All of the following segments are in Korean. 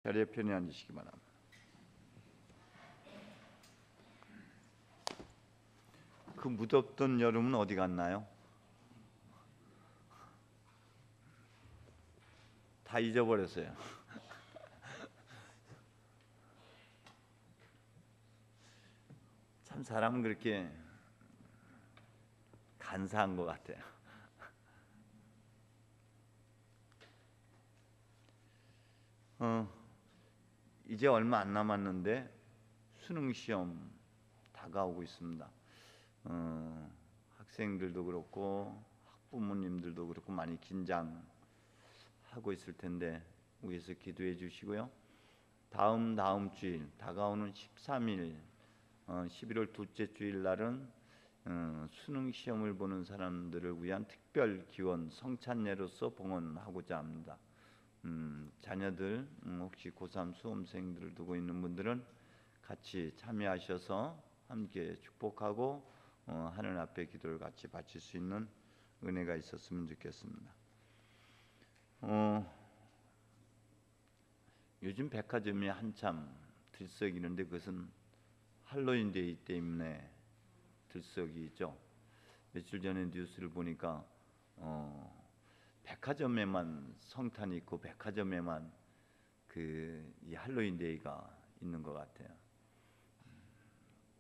자리에 편히 앉으시기 바랍니다. 그 무덥던 여름은 어디 갔나요? 다 잊어버렸어요. 참 사람은 그렇게 간사한 것 같아요. 이제 얼마 안 남았는데 수능 시험 다가오고 있습니다. 학생들도 그렇고 학부모님들도 그렇고 많이 긴장하고 있을 텐데 위에서 기도해 주시고요. 다음 주일 다가오는 13일 11월 둘째 주일 날은 수능 시험을 보는 사람들을 위한 특별 기원 성찬예로서 봉헌하고자 합니다. 자녀들 혹시 고3 수험생들을 두고 있는 분들은 같이 참여하셔서 함께 축복하고 하늘 앞에 기도를 같이 바칠 수 있는 은혜가 있었으면 좋겠습니다. 요즘 백화점이 한참 들썩이는데 그것은 할로윈 데이 때문에 들썩이죠. 며칠 전에 뉴스를 보니까 백화점에만 성탄이 있고 백화점에만 이 할로윈 데이가 있는 것 같아요.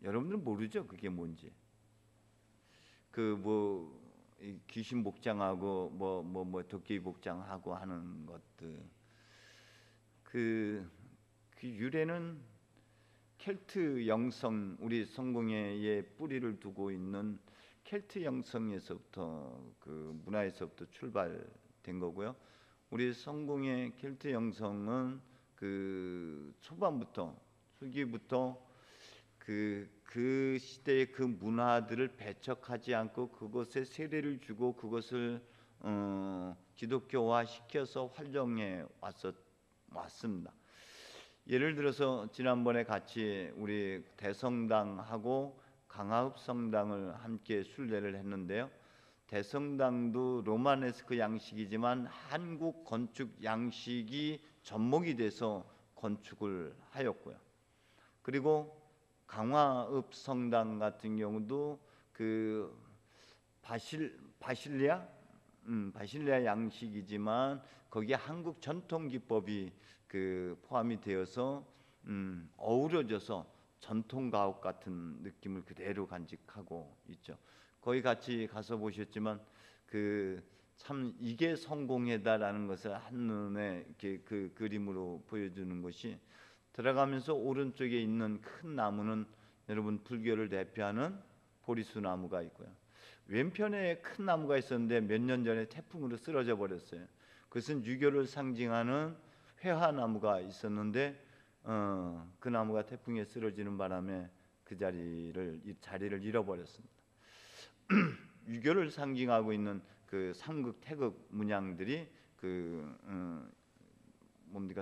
여러분들은 모르죠? 그게 뭔지. 귀신 복장하고 뭐 도깨비 복장하고 하는 것들. 그 유래는 켈트 영성, 우리 성공회의 뿌리를 두고 있는 켈트 영성에서부터 그 문화에서부터 출발된 거고요. 우리 성공의 켈트 영성은 그 초기부터 그 시대의 그 문화들을 배척하지 않고 그것에 세례를 주고 그것을 기독교화 시켜서 활용해 왔습니다. 예를 들어서 지난번에 같이 우리 대성당하고 강화읍 성당을 함께 순례를 했는데요. 대성당도 로마네스크 양식이지만 한국 건축 양식이 접목이 돼서 건축을 하였고요. 그리고 강화읍 성당 같은 경우도 그 바실리아 양식이지만 거기에 한국 전통 기법이 포함이 되어서 어우러져서 전통 가옥 같은 느낌을 그대로 간직하고 있죠. 거기 같이 가서 보셨지만 참 이게 성공회다라는 것을 한눈에 이렇게 그 그림으로 보여주는 것이 들어가면서 오른쪽에 있는 큰 나무는 여러분 불교를 대표하는 보리수 나무가 있고요. 왼편에 큰 나무가 있었는데 몇 년 전에 태풍으로 쓰러져 버렸어요. 그것은 유교를 상징하는 회화나무가 있었는데 그 나무가 태풍에 쓰러지는 바람에 그 자리를 잃어버렸습니다. 유교를 상징하고 있는 그 삼극 태극 문양들이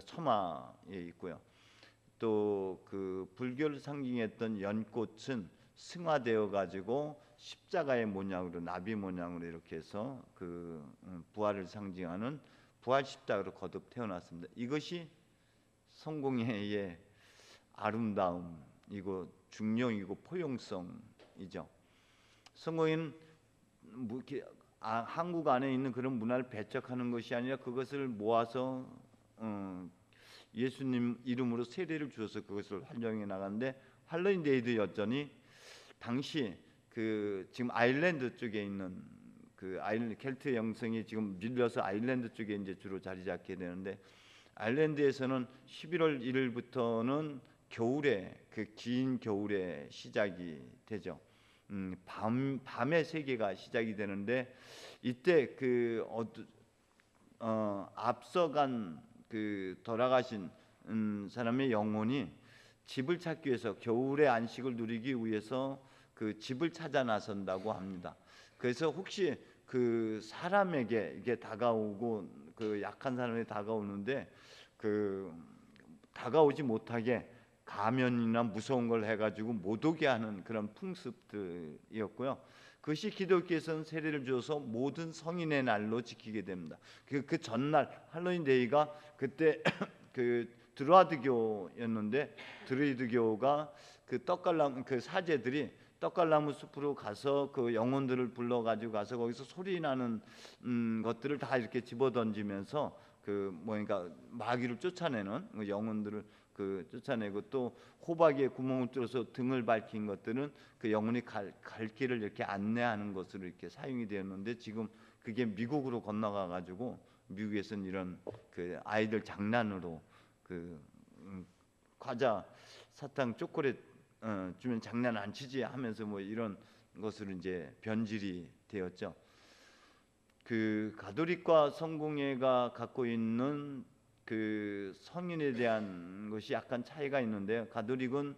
처마에 있고요. 또 그 불교를 상징했던 연꽃은 승화되어 가지고 십자가의 모양으로 나비 모양으로 이렇게 해서 부활을 상징하는 부활 십자가로 거듭 태어났습니다. 이것이 성공회의 아름다움이고 중용이고 포용성이죠. 성공회는 한국 안에 있는 그런 문화를 배척하는 것이 아니라 그것을 모아서 예수님 이름으로 세례를 주어서 그것을 활용해 나가는데 할로윈 데이도 여전히 당시 지금 아일랜드 쪽에 있는 켈트 영성이 지금 밀려서 아일랜드 쪽에 이제 주로 자리 잡게 되는데 아일랜드에서는 11월 1일부터는 겨울에 긴 겨울에 시작이 되죠. 밤의 세계가 시작이 되는데 이때 앞서간 돌아가신 사람의 영혼이 집을 찾기 위해서 겨울의 안식을 누리기 위해서 집을 찾아 나선다고 합니다. 그래서 혹시 사람에게 이게 다가오고 약한 사람이 다가오는데 다가오지 못하게 가면이나 무서운 걸 해가지고 못 오게 하는 그런 풍습들이었고요. 그것이 기독교에서는 세례를 주어서 모든 성인의 날로 지키게 됩니다. 그 전날 할로윈 데이가 그때 드루아드교였는데 드루이드교가 그 떡갈나무 그 사제들이 떡갈나무 숲으로 가서 그 영혼들을 불러 가지고 가서 거기서 소리 나는 것들을 다 이렇게 집어 던지면서 그 뭐니까 마귀를 쫓아내는 그 영혼들을 그 쫓아내고 또 호박에 구멍을 뚫어서 등을 밝힌 것들은 그 영혼이 갈 길을 이렇게 안내하는 것으로 이렇게 사용이 되었는데 지금 그게 미국으로 건너가 가지고 미국에서는 이런 그 아이들 장난으로 그 과자 사탕 초콜릿 주면 장난 안 치지 하면서 뭐 이런 것으로 이제 변질이 되었죠. 그 가톨릭과 성공회가 갖고 있는 그 성인에 대한 것이 약간 차이가 있는데요. 가톨릭은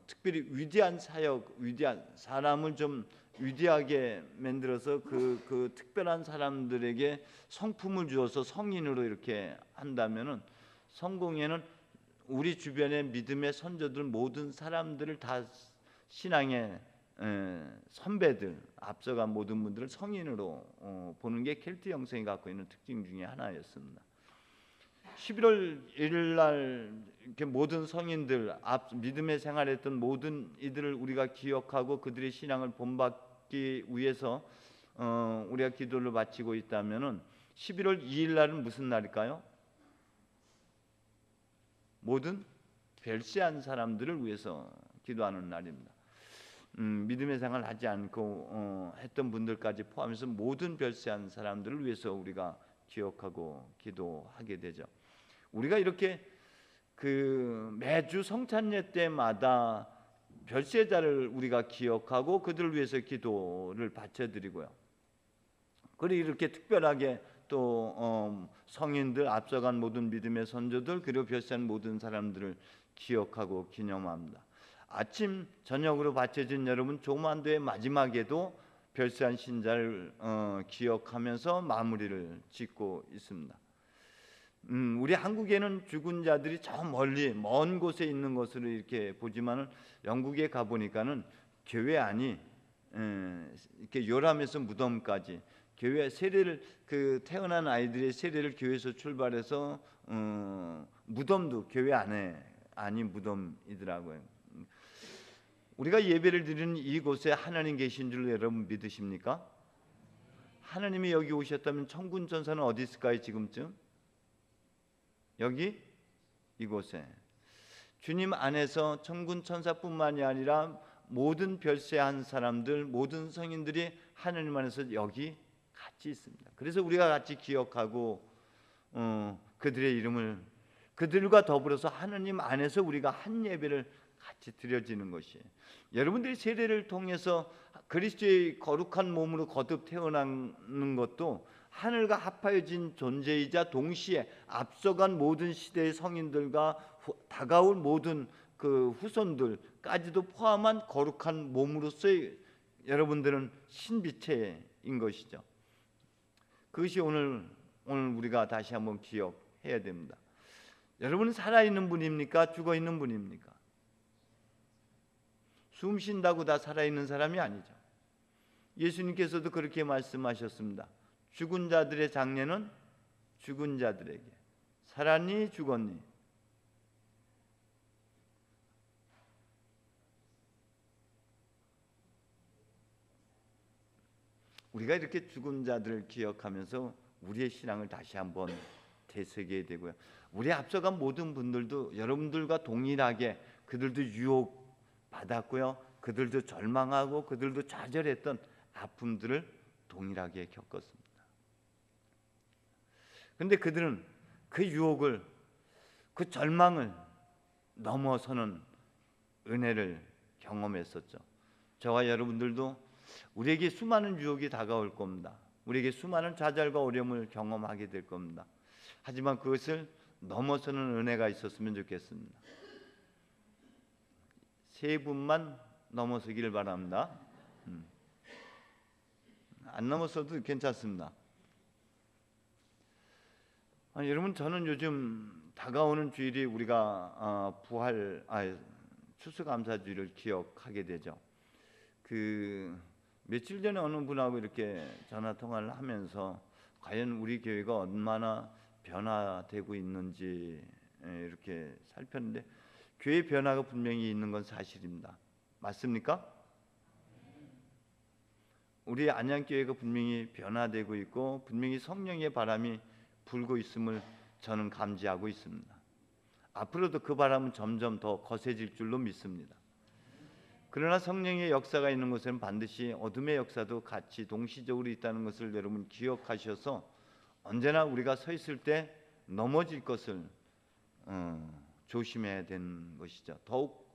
특별히 위대한 사역, 위대한 사람을 좀 위대하게 만들어서 그 특별한 사람들에게 성품을 주어서 성인으로 이렇게 한다면은 성공회는 우리 주변의 믿음의 선조들 모든 사람들을 다 신앙의 선배들 앞서간 모든 분들을 성인으로 보는 게 켈트 영성이 갖고 있는 특징 중에 하나였습니다. 11월 1일 날 이렇게 모든 성인들 믿음의 생활했던 모든 이들을 우리가 기억하고 그들의 신앙을 본받기 위해서 우리가 기도를 바치고 있다면은 11월 2일 날은 무슨 날일까요? 모든 별세한 사람들을 위해서 기도하는 날입니다. 믿음의 생활을 하지 않고 했던 분들까지 포함해서 모든 별세한 사람들을 위해서 우리가 기억하고 기도하게 되죠. 우리가 이렇게 그 매주 성찬예 때마다 별세자를 우리가 기억하고 그들을 위해서 기도를 바쳐드리고요. 그리고 이렇게 특별하게 또 성인들 앞서간 모든 믿음의 선조들 그리고 별세한 모든 사람들을 기억하고 기념합니다. 아침 저녁으로 바쳐진 여러분 조만도의 마지막에도 별세한 신자를 기억하면서 마무리를 짓고 있습니다. 우리 한국에는 죽은 자들이 저 멀리 먼 곳에 있는 것으로 이렇게 보지만은 영국에 가 보니까는 교회 안이 이렇게 요람에서 무덤까지 교회 세례를 그 태어난 아이들의 세례를 교회에서 출발해서 무덤도 교회 안이 무덤이더라고요. 우리가 예배를 드리는 이곳에 하나님 계신 줄 여러분 믿으십니까? 하나님이 여기 오셨다면 천군 천사는 어디 있을까요 지금쯤? 여기 이곳에 주님 안에서 천군 천사뿐만이 아니라 모든 별세한 사람들 모든 성인들이 하나님 안에서 여기 같이 있습니다. 그래서 우리가 같이 기억하고 그들의 이름을 그들과 더불어서 하나님 안에서 우리가 한 예배를 같이 드려지는 것이에요. 여러분들이 세례를 통해서 그리스도의 거룩한 몸으로 거듭 태어나는 것도 하늘과 합하여진 존재이자 동시에 앞서간 모든 시대의 성인들과 다가올 모든 그 후손들까지도 포함한 거룩한 몸으로서의 여러분들은 신비체인 것이죠. 그것이 오늘 우리가 다시 한번 기억해야 됩니다. 여러분은 살아있는 분입니까? 죽어있는 분입니까? 숨 쉰다고 다 살아있는 사람이 아니죠. 예수님께서도 그렇게 말씀하셨습니다. 죽은 자들의 장례는 죽은 자들에게 살았니 죽었니? 우리가 이렇게 죽은 자들을 기억하면서 우리의 신앙을 다시 한번 되새겨야 되고요. 우리 앞서간 모든 분들도 여러분들과 동일하게 그들도 유혹 받았고요. 그들도 절망하고 그들도 좌절했던 아픔들을 동일하게 겪었습니다. 그런데 그들은 그 유혹을 그 절망을 넘어서는 은혜를 경험했었죠. 저와 여러분들도 우리에게 수많은 유혹이 다가올 겁니다. 우리에게 수많은 좌절과 어려움을 경험하게 될 겁니다. 하지만 그것을 넘어서는 은혜가 있었으면 좋겠습니다. 세 분만 넘어서기를 바랍니다. 안 넘어서도 괜찮습니다. 여러분 저는 요즘 다가오는 주일이 우리가 추수감사주일을 기억하게 되죠. 그 며칠 전에 어느 분하고 이렇게 전화 통화를 하면서 과연 우리 교회가 얼마나 변화되고 있는지 이렇게 살폈는데 교회 변화가 분명히 있는 건 사실입니다. 맞습니까? 우리 안양교회가 분명히 변화되고 있고 분명히 성령의 바람이 불고 있음을 저는 감지하고 있습니다. 앞으로도 그 바람은 점점 더 거세질 줄로 믿습니다. 그러나 성령의 역사가 있는 곳에는 반드시 어둠의 역사도 같이 동시적으로 있다는 것을 여러분 기억하셔서 언제나 우리가 서 있을 때 넘어질 것을 조심해야 되는 것이죠. 더욱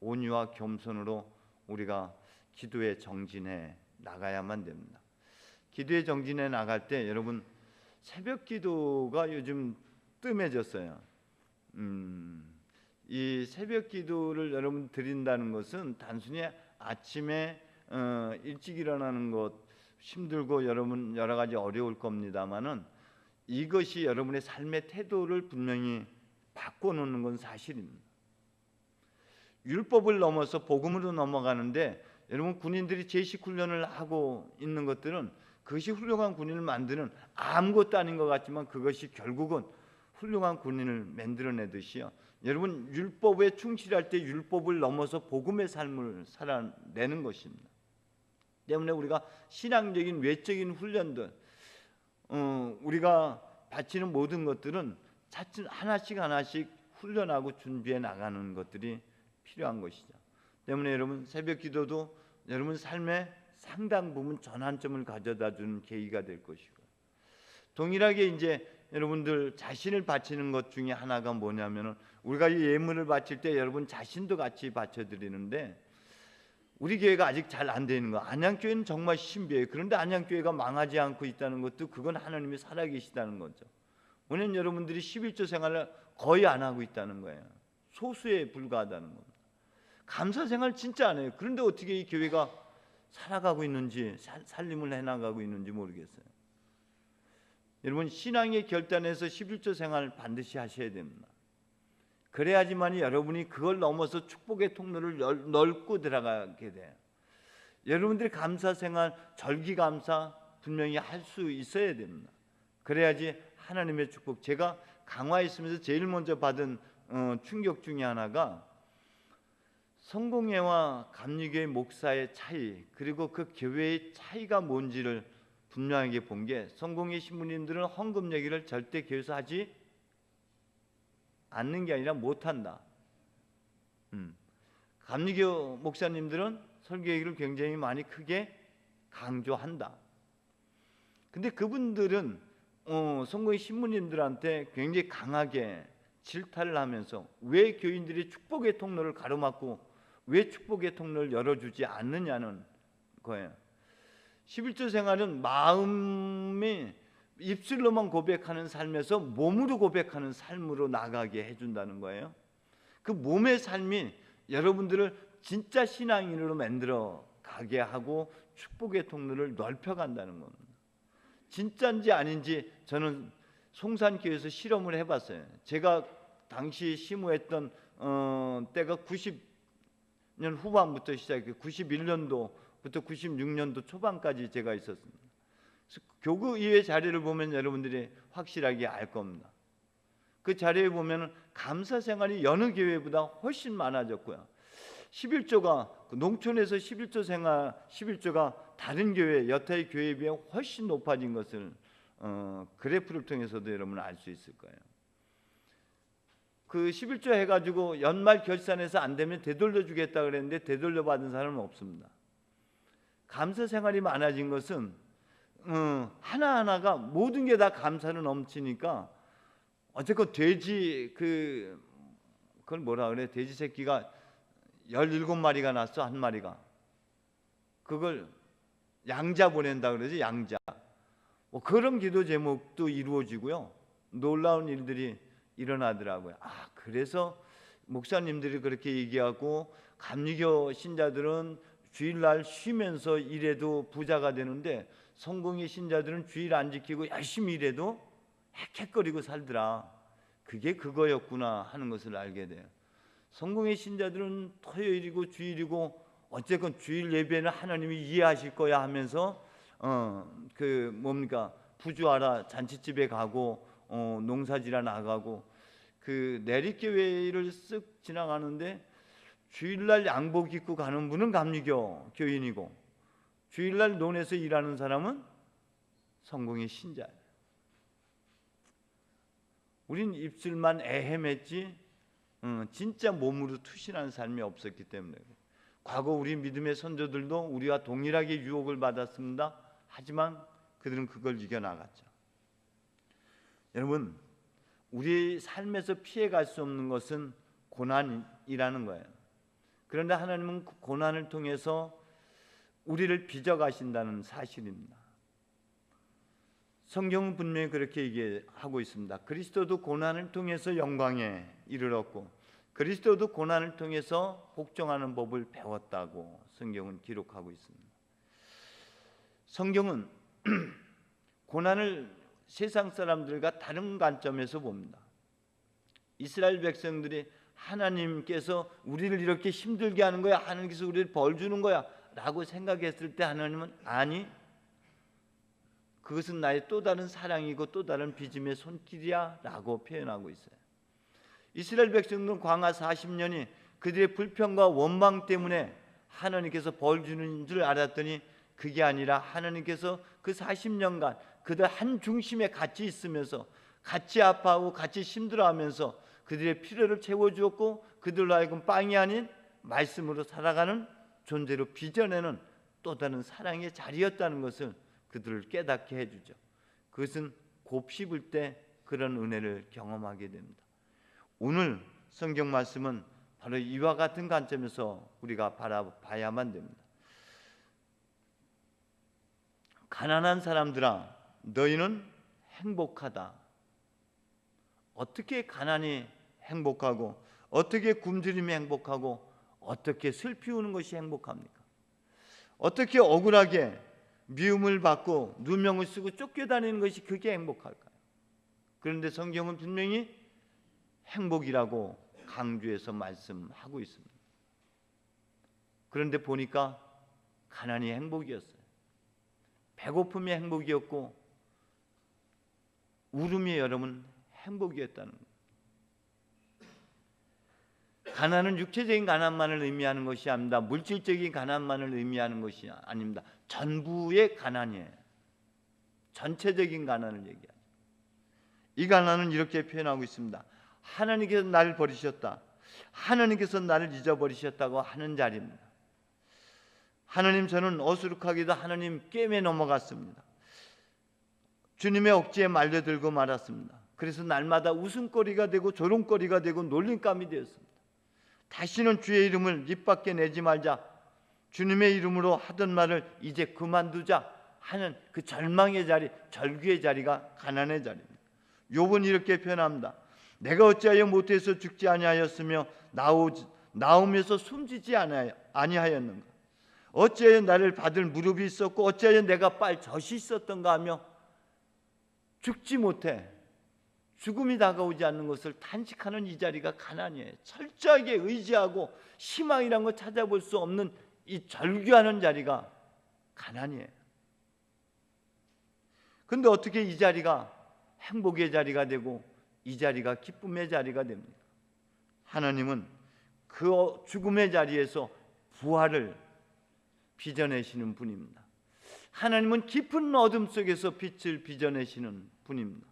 온유와 겸손으로 우리가 기도에 정진해 나가야만 됩니다. 기도에 정진해 나갈 때 여러분 새벽 기도가 요즘 뜸해졌어요. 이 새벽 기도를 여러분 드린다는 것은 단순히 아침에 일찍 일어나는 것 힘들고 여러분 여러 가지 어려울 겁니다만은 이것이 여러분의 삶의 태도를 분명히 바꿔놓는 건 사실입니다. 율법을 넘어서 복음으로 넘어가는데 여러분 군인들이 제식 훈련을 하고 있는 것들은 그것이 훌륭한 군인을 만드는 아무것도 아닌 것 같지만 그것이 결국은 훌륭한 군인을 만들어내듯이요. 여러분 율법에 충실할 때 율법을 넘어서 복음의 삶을 살아내는 것입니다. 때문에 우리가 신앙적인 외적인 훈련들 우리가 바치는 모든 것들은 차츰 하나씩 훈련하고 준비해 나가는 것들이 필요한 것이죠. 때문에 여러분 새벽 기도도 여러분 삶의 상당 부분 전환점을 가져다 주는 계기가 될 것이고 동일하게 이제 여러분들 자신을 바치는 것 중에 하나가 뭐냐면은 우리가 이 예물을 바칠 때 여러분 자신도 같이 바쳐드리는데 우리 교회가 아직 잘 안 되는 거. 안양교회는 정말 신비해요. 그런데 안양교회가 망하지 않고 있다는 것도 그건 하나님이 살아계시다는 거죠. 왜냐하면 여러분들이 11조 생활을 거의 안 하고 있다는 거예요. 소수에 불과하다는 겁니다. 감사 생활 진짜 안 해요. 그런데 어떻게 이 교회가 살아가고 있는지 살림을 해나가고 있는지 모르겠어요. 여러분 신앙의 결단에서 11조 생활 반드시 하셔야 됩니다. 그래야지만 여러분이 그걸 넘어서 축복의 통로를 넓고 들어가게 돼요. 여러분들이 감사 생활, 절기 감사 분명히 할 수 있어야 됩니다. 그래야지 하나님의 축복. 제가 강화에 있으면서 제일 먼저 받은 충격 중에 하나가 성공회와 감리교회 목사의 차이 그리고 그 교회의 차이가 뭔지를 분명하게 본 게 성공회 신부님들은 헌금 얘기를 절대 교회에서 하지 않는 게 아니라 못한다. 감리교 목사님들은 설교 얘기를 굉장히 많이 크게 강조한다. 근데 그분들은 성공회 신부님들한테 굉장히 강하게 질타를 하면서 왜 교인들이 축복의 통로를 가로막고 왜 축복의 통로를 열어주지 않느냐는 거예요. 11조 생활은 마음이 입술로만 고백하는 삶에서 몸으로 고백하는 삶으로 나가게 해준다는 거예요. 그 몸의 삶이 여러분들을 진짜 신앙인으로 만들어 가게 하고 축복의 통로를 넓혀간다는 겁니다. 진짜인지 아닌지 저는 송산교회에서 실험을 해봤어요. 제가 당시 심우했던 때가 90년 후반부터 시작해 91년도부터 96년도 초반까지 제가 있었습니다. 교구 이외 자료를 보면 여러분들이 확실하게 알 겁니다. 그 자료에 보면 감사 생활이 여느 교회보다 훨씬 많아졌고요. 11조가 농촌에서 11조 생활 11조가 다른 교회 여타의 교회에 비해 훨씬 높아진 것을 그래프를 통해서도 여러분 알 수 있을 거예요. 그 11조 해가지고 연말 결산해서 안 되면 되돌려 주겠다 그랬는데 되돌려 받은 사람은 없습니다. 감사 생활이 많아진 것은 하나하나가 모든 게 다 감사는 넘치니까 어쨌건 돼지 그걸 뭐라 그래? 돼지 새끼가 17마리가 났어. 한 마리가. 그걸 양자 보낸다 그러지. 양자. 뭐 그런 기도 제목도 이루어지고요. 놀라운 일들이 일어나더라고요. 그래서 목사님들이 그렇게 얘기하고 감리교 신자들은 주일날 쉬면서 일해도 부자가 되는데 성공의 신자들은 주일 안 지키고 열심히 일해도 헥헥거리고 살더라. 그게 그거였구나 하는 것을 알게 돼요. 성공의 신자들은 토요일이고 주일이고 어쨌건 주일 예배는 하나님이 이해하실 거야 하면서 부주하라 잔치집에 가고 농사지라 나가고 그 내리교회를 쓱 지나가는데 주일날 양복 입고 가는 분은 감리교 교인이고 주일날 논에서 일하는 사람은 성공의 신자예요. 우린 입술만 애헴했지 진짜 몸으로 투신하는 삶이 없었기 때문에 과거 우리 믿음의 선조들도 우리와 동일하게 유혹을 받았습니다. 하지만 그들은 그걸 이겨나갔죠. 여러분, 우리 삶에서 피해갈 수 없는 것은 고난이라는 거예요. 그런데 하나님은 그 고난을 통해서 우리를 빚어가신다는 사실입니다. 성경은 분명히 그렇게 얘기하고 있습니다. 그리스도도 고난을 통해서 영광에 이르렀고 그리스도도 고난을 통해서 복종하는 법을 배웠다고 성경은 기록하고 있습니다. 성경은 고난을 세상 사람들과 다른 관점에서 봅니다. 이스라엘 백성들이 하나님께서 우리를 이렇게 힘들게 하는 거야, 하나님께서 우리를 벌 주는 거야 라고 생각했을 때 하나님은 아니, 그것은 나의 또 다른 사랑이고 또 다른 빚음의 손길이야 라고 표현하고 있어요. 이스라엘 백성들은 광야 40년이 그들의 불평과 원망 때문에 하나님께서 벌 주는 줄 알았더니 그게 아니라 하나님께서 그 40년간 그들 한 중심에 같이 있으면서 같이 아파하고 같이 힘들어하면서 그들의 필요를 채워주었고 그들로 하여금 빵이 아닌 말씀으로 살아가는 존재로 빚어내는 또 다른 사랑의 자리였다는 것을 그들을 깨닫게 해주죠. 그것은 곱씹을 때 그런 은혜를 경험하게 됩니다. 오늘 성경 말씀은 바로 이와 같은 관점에서 우리가 바라봐야만 됩니다. 가난한 사람들아, 너희는 행복하다. 어떻게 가난이 행복하고 어떻게 굶주림이 행복하고 어떻게 슬피 우는 것이 행복합니까? 어떻게 억울하게 미움을 받고 누명을 쓰고 쫓겨다니는 것이 그게 행복할까요? 그런데 성경은 분명히 행복이라고 강조해서 말씀하고 있습니다. 그런데 보니까 가난이 행복이었어요. 배고픔이 행복이었고 울음이 여러분 행복이었다는 거예요. 가난은 육체적인 가난만을 의미하는 것이 아닙니다. 물질적인 가난만을 의미하는 것이 아닙니다. 전부의 가난이에요. 전체적인 가난을 얘기하죠. 이 가난은 이렇게 표현하고 있습니다. 하나님께서 나를 버리셨다. 하나님께서 나를 잊어버리셨다고 하는 자리입니다. 하나님, 저는 어수룩하게도 하나님 꿰매 넘어갔습니다. 주님의 억지에 말려들고 말았습니다. 그래서 날마다 웃음거리가 되고 조롱거리가 되고 놀림감이 되었습니다. 다시는 주의 이름을 입 밖에 내지 말자, 주님의 이름으로 하던 말을 이제 그만두자 하는 그 절망의 자리, 절규의 자리가 가난의 자리입니다. 욥은 이렇게 표현합니다. 내가 어찌하여 못해서 죽지 아니하였으며 나오면서 숨지지 아니하였는가? 어찌하여 나를 받을 무릎이 있었고 어찌하여 내가 빨 젖이 있었던가 하며 죽지 못해 죽음이 다가오지 않는 것을 탄식하는 이 자리가 가난이에요. 철저하게 의지하고 희망이란 걸 찾아볼 수 없는 이 절규하는 자리가 가난이에요. 그런데 어떻게 이 자리가 행복의 자리가 되고 이 자리가 기쁨의 자리가 됩니다? 하나님은 그 죽음의 자리에서 부활을 빚어내시는 분입니다. 하나님은 깊은 어둠 속에서 빛을 빚어내시는 분입니다.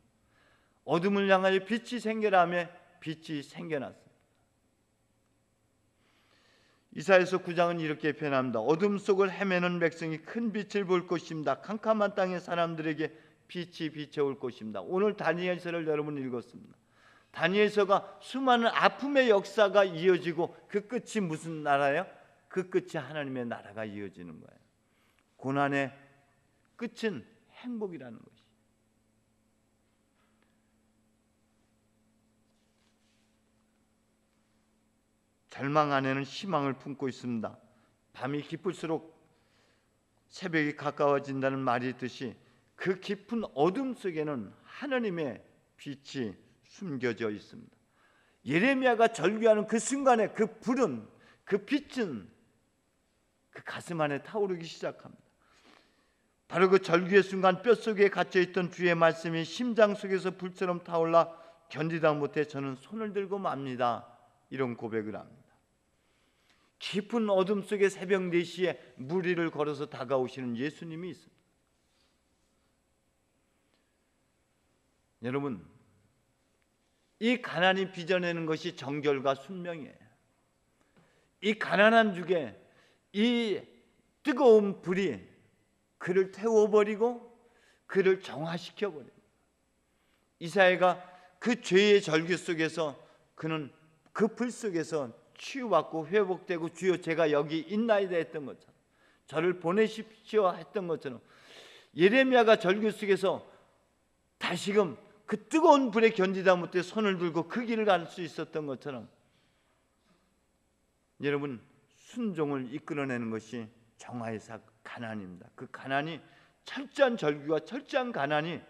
어둠을 향하여 빛이 생겨라 하며 빛이 생겨났습니다. 이사야서 9장은 이렇게 표현합니다. 어둠 속을 헤매는 백성이 큰 빛을 볼 것입니다. 캄캄한 땅의 사람들에게 빛이 비춰올 것입니다. 오늘 다니엘서를 여러분 읽었습니다. 다니엘서가 수많은 아픔의 역사가 이어지고 그 끝이 무슨 나라예요? 그 끝이 하나님의 나라가 이어지는 거예요. 고난의 끝은 행복이라는 것이. 절망 안에는 희망을 품고 있습니다. 밤이 깊을수록 새벽이 가까워진다는 말이 있듯이 그 깊은 어둠 속에는 하나님의 빛이 숨겨져 있습니다. 예레미야가 절규하는 그 순간에 그 불은, 그 빛은 그 가슴 안에 타오르기 시작합니다. 바로 그 절규의 순간 뼛속에 갇혀있던 주의 말씀이 심장 속에서 불처럼 타올라 견디다 못해 저는 손을 들고 맙니다. 이런 고백을 합니다. 깊은 어둠 속에 새벽 4시에 물 위를 걸어서 다가오시는 예수님이 있습니다. 여러분, 이 가난이 빚어내는 것이 정결과 순명이에요. 이 가난한 중에 이 뜨거운 불이 그를 태워버리고 그를 정화시켜버려요. 이사야가 그 죄의 절규 속에서 그는 그 불 속에서 치유받고 회복되고 주여 제가 여기 있나이다 했던 것처럼, 저를 보내십시오 했던 것처럼, 예레미야가 절규 속에서 다시금 그 뜨거운 불에 견디다 못해 손을 들고 그 길을 갈 수 있었던 것처럼, 여러분, 순종을 이끌어내는 것이 정화의 가난입니다. 그 가난이, 철저한 절규와 철저한 가난이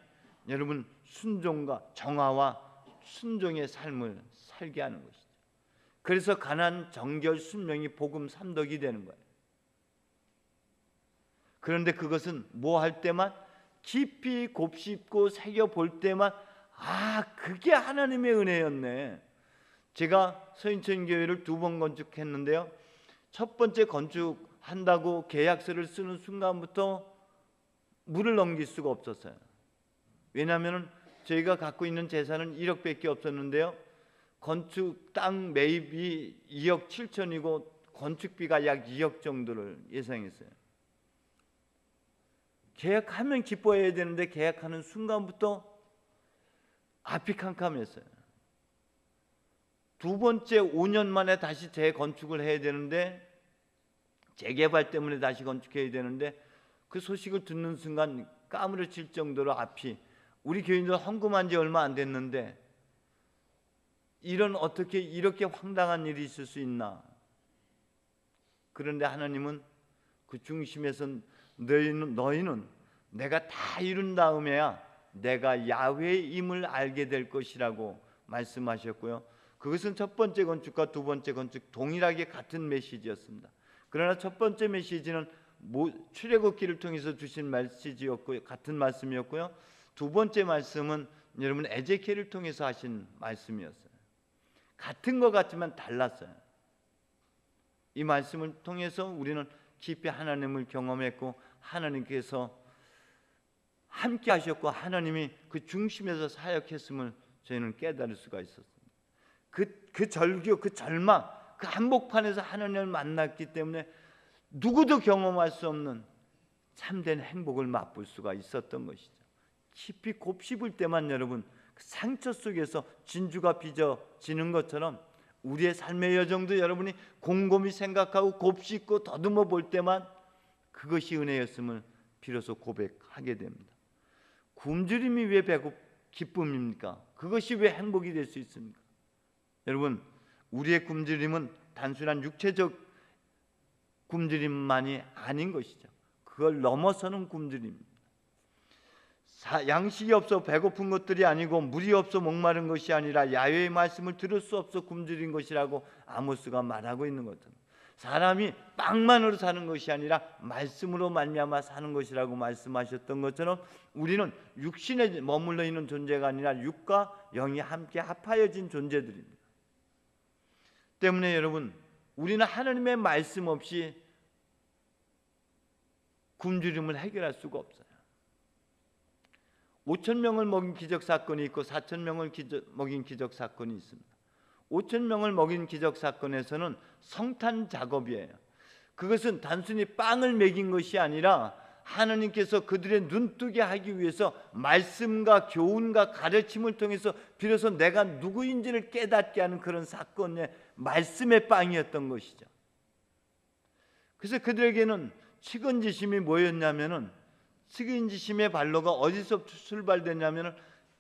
여러분 순종과 정화와 순종의 삶을 살게 하는 것이죠. 그래서 가난, 정결, 순명이 복음 삼덕이 되는 거예요. 그런데 그것은 뭐 할 때만, 깊이 곱씹고 새겨볼 때만, 아, 그게 하나님의 은혜였네. 제가 서인천교회를 2번 건축했는데요, 첫 번째 건축한다고 계약서를 쓰는 순간부터 물을 넘길 수가 없었어요. 왜냐하면 저희가 갖고 있는 재산은 1억밖에 없었는데요, 건축 땅 매입이 2억 7천이고 건축비가 약 2억 정도를 예상했어요. 계약하면 기뻐해야 되는데 계약하는 순간부터 앞이 캄캄했어요. 2번째 5년 만에 다시 재건축을 해야 되는데, 재개발 때문에 다시 건축해야 되는데, 그 소식을 듣는 순간 까무러칠 정도로 앞이, 우리 교인들 헌금한 지 얼마 안 됐는데 어떻게 이렇게 황당한 일이 있을 수 있나. 그런데 하나님은 그 중심에서 너희는 내가 다 이룬 다음에야 내가 야훼임을 알게 될 것이라고 말씀하셨고요. 그것은 첫 번째 건축과 2번째 건축 동일하게 같은 메시지였습니다. 그러나 첫 번째 메시지는 출애굽기를 통해서 주신 메시지였고 같은 말씀이었고요. 2번째 말씀은 여러분 에제키엘을 통해서 하신 말씀이었어요. 같은 것 같지만 달랐어요. 이 말씀을 통해서 우리는 깊이 하나님을 경험했고, 하나님께서 함께 하셨고 하나님이 그 중심에서 사역했음을 저희는 깨달을 수가 있었습니다. 그 절규, 그 절망, 그 한복판에서 하나님을 만났기 때문에 누구도 경험할 수 없는 참된 행복을 맛볼 수가 있었던 것이죠. 깊이 곱씹을 때만 여러분 그 상처 속에서 진주가 빚어지는 것처럼 우리의 삶의 여정도 여러분이 곰곰이 생각하고 곱씹고 더듬어 볼 때만 그것이 은혜였음을 비로소 고백하게 됩니다. 굶주림이 왜 기쁨입니까? 그것이 왜 행복이 될 수 있습니까? 여러분, 우리의 굶주림은 단순한 육체적 굶주림만이 아닌 것이죠. 그걸 넘어서는 굶주림입니다. 양식이 없어 배고픈 것들이 아니고 물이 없어 목마른 것이 아니라 야훼의 말씀을 들을 수 없어 굶주린 것이라고 아모스가 말하고 있는 것처럼, 사람이 빵만으로 사는 것이 아니라 말씀으로 말미암아 사는 것이라고 말씀하셨던 것처럼, 우리는 육신에 머물러 있는 존재가 아니라 육과 영이 함께 합하여진 존재들입니다. 때문에 여러분, 우리는 하나님의 말씀 없이 굶주림을 해결할 수가 없어요. 5,000명을 먹인 기적 사건이 있고 4,000명을 먹인 기적 사건이 있습니다. 5,000명을 먹인 기적 사건에서는 성탄 작업이에요. 그것은 단순히 빵을 먹인 것이 아니라 하나님께서 그들의 눈뜨게 하기 위해서 말씀과 교훈과 가르침을 통해서 비로소 내가 누구인지를 깨닫게 하는 그런 사건의 말씀의 빵이었던 것이죠. 그래서 그들에게는 측은지심이 뭐였냐면은, 측은지심의 발로가 어디서 출발됐냐면은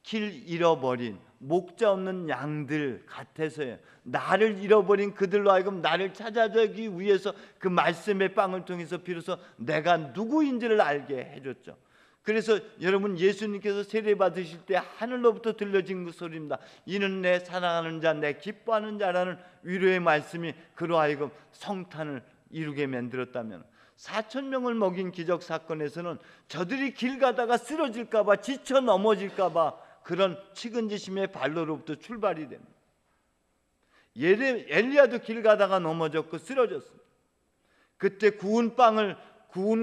길 잃어버린 목자 없는 양들 같아서요. 나를 잃어버린 그들로 하여금 나를 찾아주기 위해서 그 말씀의 빵을 통해서 비로소 내가 누구인지를 알게 해줬죠. 그래서 여러분, 예수님께서 세례 받으실 때 하늘로부터 들려진 그 소리입니다. 이는 내 사랑하는 자, 내 기뻐하는 자라는 위로의 말씀이 그로 하여금 성탄을 이루게 만들었다면, 4,000명을 먹인 기적 사건에서는 저들이 길 가다가 쓰러질까 봐, 지쳐 넘어질까 봐 그런 측은지심의 발로로부터 출발이 됩니다. 엘리야도 길 가다가 넘어졌고 쓰러졌습니다. 그때 구운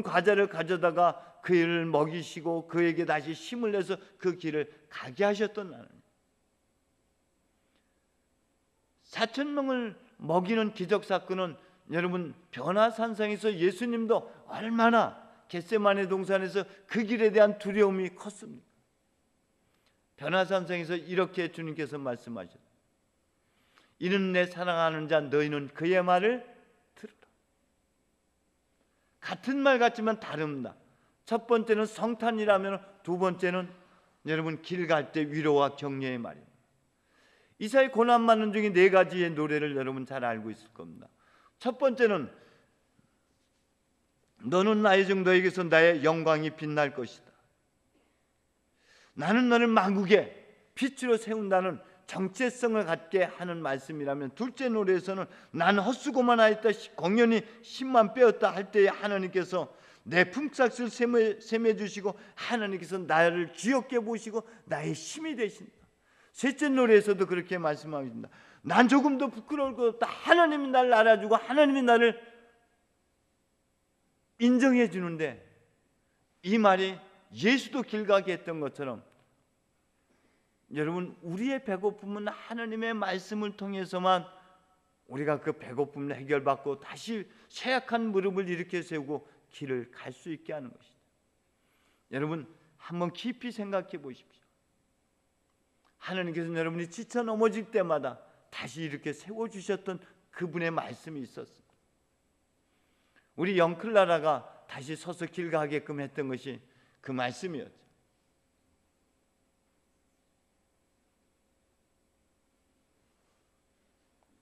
과자를 가져다가 그를 먹이시고 그에게 다시 힘을 내서 그 길을 가게 하셨던 하나님. 4,000명을 먹이는 기적 사건은 여러분 변화산상에서 예수님도 얼마나 겟세마네 동산에서 그 길에 대한 두려움이 컸습니까? 변화산상에서 이렇게 주님께서 말씀하셨어요. 이는 내 사랑하는 자 너희는 그의 말을 들으라. 같은 말 같지만 다릅니다. 첫 번째는 성탄이라면 두 번째는 여러분 길 갈 때 위로와 격려의 말입니다. 이사야 고난 많은 중에 네 가지의 노래를 여러분 잘 알고 있을 겁니다. 첫 번째는 너는 나의 종 너에게서 나의 영광이 빛날 것이다. 나는 너를 만국의 빛으로 세운다는 정체성을 갖게 하는 말씀이라면, 둘째 노래에서는 난 헛수고만 하였다 공연히 힘만 빼었다 할 때에 하나님께서 내 품삯을 셈해 주시고 하나님께서 나를 귀엽게 보시고 나의 힘이 되신다. 셋째 노래에서도 그렇게 말씀하십니다. 난 조금도 부끄러울 것 없다. 하나님이 나를 알아주고 하나님이 나를 인정해 주는데, 이 말이 예수도 길 가게 했던 것처럼 여러분 우리의 배고픔은 하나님의 말씀을 통해서만 우리가 그 배고픔을 해결받고 다시 쇠약한 무릎을 일으켜 세우고 길을 갈 수 있게 하는 것이죠. 여러분 한번 깊이 생각해 보십시오. 하나님께서는 여러분이 지쳐 넘어질 때마다 다시 이렇게 세워주셨던 그분의 말씀이 있었습니다. 우리 영클라라가 다시 서서 길 가게끔 했던 것이 그 말씀이었죠.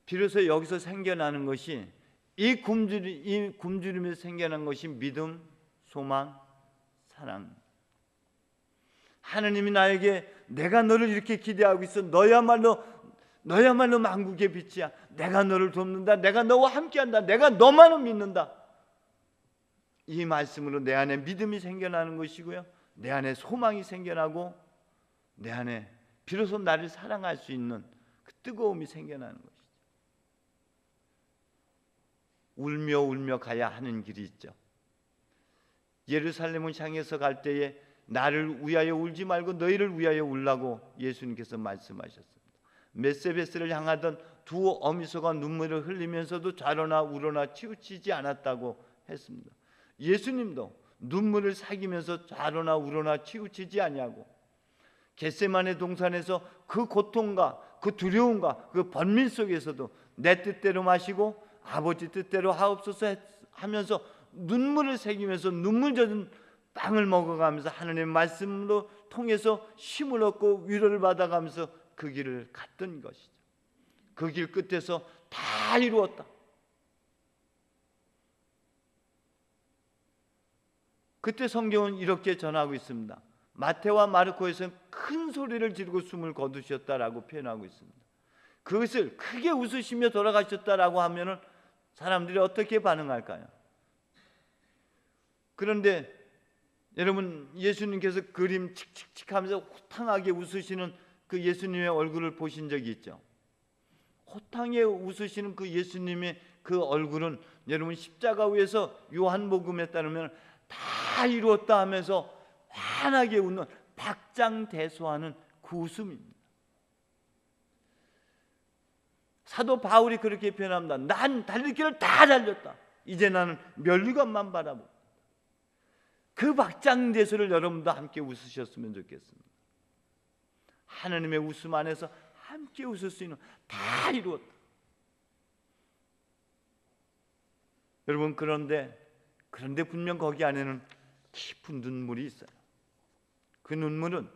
비로소 여기서 생겨나는 것이 이 굶주림에서 생겨난 것이 믿음, 소망, 사랑. 하나님이 나에게 내가 너를 이렇게 기대하고 있어. 너야말로 만국의 빛이야. 내가 너를 돕는다. 내가 너와 함께한다. 내가 너만을 믿는다. 이 말씀으로 내 안에 믿음이 생겨나는 것이고요, 내 안에 소망이 생겨나고 내 안에 비로소 나를 사랑할 수 있는 그 뜨거움이 생겨나는 것이죠. 울며 울며 가야 하는 길이 있죠. 예루살렘을 향해서 갈 때에 나를 위하여 울지 말고 너희를 위하여 울라고 예수님께서 말씀하셨습니다. 메세베스를 향하던 두 어미소가 눈물을 흘리면서도 좌로나 우로나 치우치지 않았다고 했습니다. 예수님도 눈물을 삭이면서 좌로나 우로나 치우치지 아니하고 겟세마네 동산에서 그 고통과 그 두려움과 그 번민 속에서도 내 뜻대로 마시고 아버지 뜻대로 하옵소서 하면서 눈물을 새기면서 눈물 젖은 빵을 먹어가면서 하나님의 말씀으로 통해서 힘을 얻고 위로를 받아가면서 그 길을 갔던 것이죠. 그 길 끝에서 다 이루었다. 그때 성경은 이렇게 전하고 있습니다. 마태와 마르코에서는 큰 소리를 지르고 숨을 거두셨다라고 표현하고 있습니다. 그것을 크게 웃으시며 돌아가셨다라고 하면은 사람들이 어떻게 반응할까요? 그런데 여러분 예수님께서 그림 칙칙칙하면서 호탕하게 웃으시는 그 예수님의 얼굴을 보신 적이 있죠? 호탕하게 웃으시는 그 예수님의 그 얼굴은 여러분 십자가 위에서 요한복음에 따르면 다 이루었다 하면서 환하게 웃는 박장대소하는 그 웃음입니다. 사도 바울이 그렇게 표현합니다. 난 달릴 길을 다 달렸다. 이제 나는 멸류관만 바라보고. 그 박장대소를 여러분도 함께 웃으셨으면 좋겠습니다. 하나님의 웃음 안에서 함께 웃을 수 있는 다 이루었다. 여러분 그런데 분명 거기 안에는 깊은 눈물이 있어요. 그 눈물은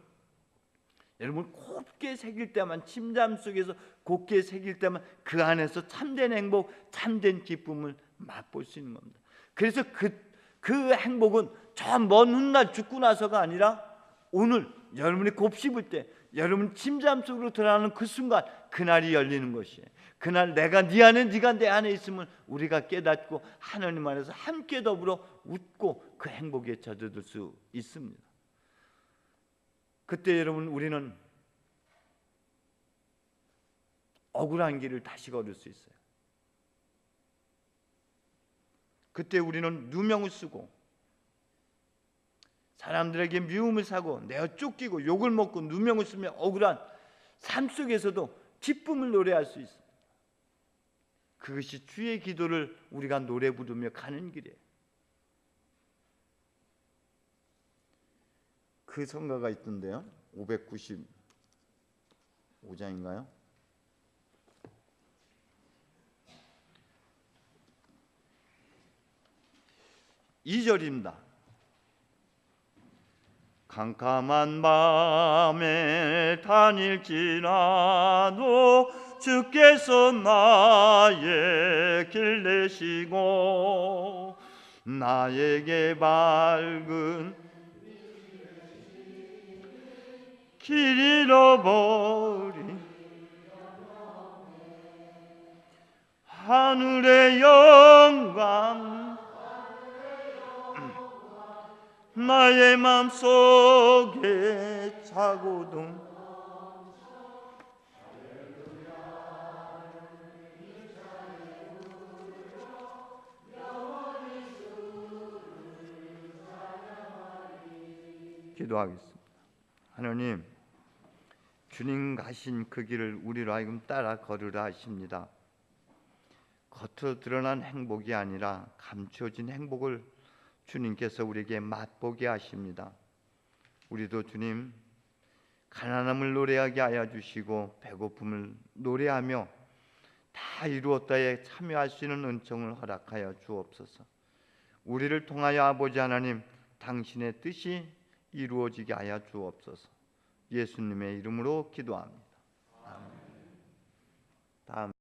여러분 곱게 새길 때만, 침잠 속에서 곱게 새길 때만 그 안에서 참된 행복, 참된 기쁨을 맛볼 수 있는 겁니다. 그래서 그 행복은 저 먼 훗날 죽고 나서가 아니라 오늘 여러분이 곱씹을 때, 여러분 침잠 속으로 들어가는 그 순간 그날이 열리는 것이에요. 그날 내가 네 안에 네가 내 안에 있으면 우리가 깨닫고 하나님 안에서 함께 더불어 웃고 그 행복에 젖어들 수 있습니다. 그때 여러분 우리는 억울한 길을 다시 걸을 수 있어요. 그때 우리는 누명을 쓰고 사람들에게 미움을 사고 내가 쫓기고 욕을 먹고 누명을 쓰며 억울한 삶 속에서도 기쁨을 노래할 수 있습니다. 그것이 주의 기도를 우리가 노래 부르며 가는 길이에요. 그 성가가 있던데요. 595장인가요? 2절입니다. 캄캄한 밤에 다닐지라도 주께서 나의 길 내시고 나에게 밝은 길 잃어버린 하늘의 영광 나의 맘속에 차고둥 기도하겠습니다. 하나님, 주님 가신 그 길을 우리로 하여금 따라 걸으라 하십니다. 겉으로 드러난 행복이 아니라 감추어진 행복을 주님께서 우리에게 맛보게 하십니다. 우리도 주님 가난함을 노래하게 하여 주시고 배고픔을 노래하며 다 이루었다에 참여할 수 있는 은총을 허락하여 주옵소서. 우리를 통하여 아버지 하나님 당신의 뜻이 이루어지게 하여 주옵소서. 예수님의 이름으로 기도합니다. 아멘. 다음